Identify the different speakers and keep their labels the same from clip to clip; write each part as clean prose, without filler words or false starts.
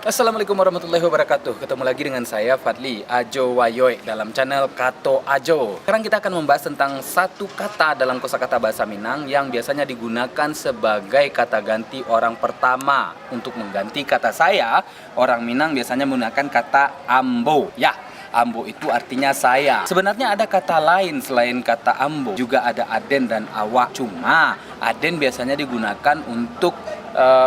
Speaker 1: Assalamualaikum warahmatullahi wabarakatuh. Ketemu lagi dengan saya Fadli Ajo Wayoy dalam channel Kato Ajo. Sekarang kita akan membahas tentang satu kata dalam kosakata bahasa Minang yang biasanya digunakan sebagai kata ganti orang pertama. Untuk mengganti kata saya, orang Minang biasanya menggunakan kata ambo. Ya, ambo itu artinya saya. Sebenarnya ada kata lain selain kata ambo. Juga ada aden dan awak. Cuma aden biasanya digunakan untuk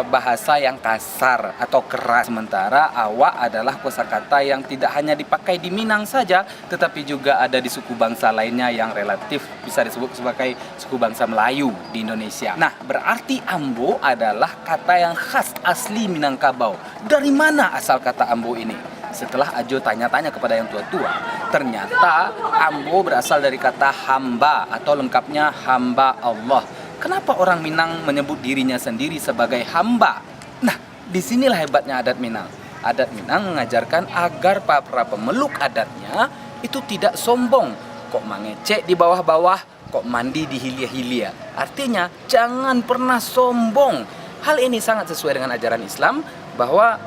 Speaker 1: bahasa yang kasar atau keras, sementara awak adalah kosakata yang tidak hanya dipakai di Minang saja, tetapi juga ada di suku bangsa lainnya yang relatif bisa disebut sebagai suku bangsa Melayu di Indonesia. Nah, berarti ambo adalah kata yang khas asli Minangkabau. Dari mana asal kata ambo ini? Setelah Ajo tanya-tanya kepada yang tua-tua, ternyata ambo berasal dari kata hamba atau lengkapnya hamba Allah. Kenapa orang Minang menyebut dirinya sendiri sebagai hamba? Nah, disinilah hebatnya adat Minang. Adat Minang mengajarkan agar para pemeluk adatnya itu tidak sombong. Kok mangecek di bawah-bawah, kok mandi di hilia-hilia. Artinya, jangan pernah sombong. Hal ini sangat sesuai dengan ajaran Islam bahwa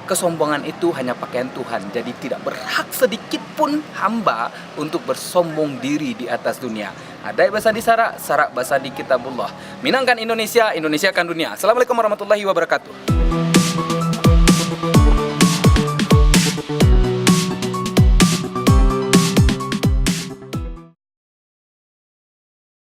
Speaker 1: kesombongan itu hanya pakaian Tuhan. Jadi tidak berhak sedikit pun hamba untuk bersombong diri di atas dunia. Ada bahasa di sarak, sarak bahasa di kitabullah. Minangkan Indonesia, Indonesia kan dunia. Assalamualaikum warahmatullahi wabarakatuh.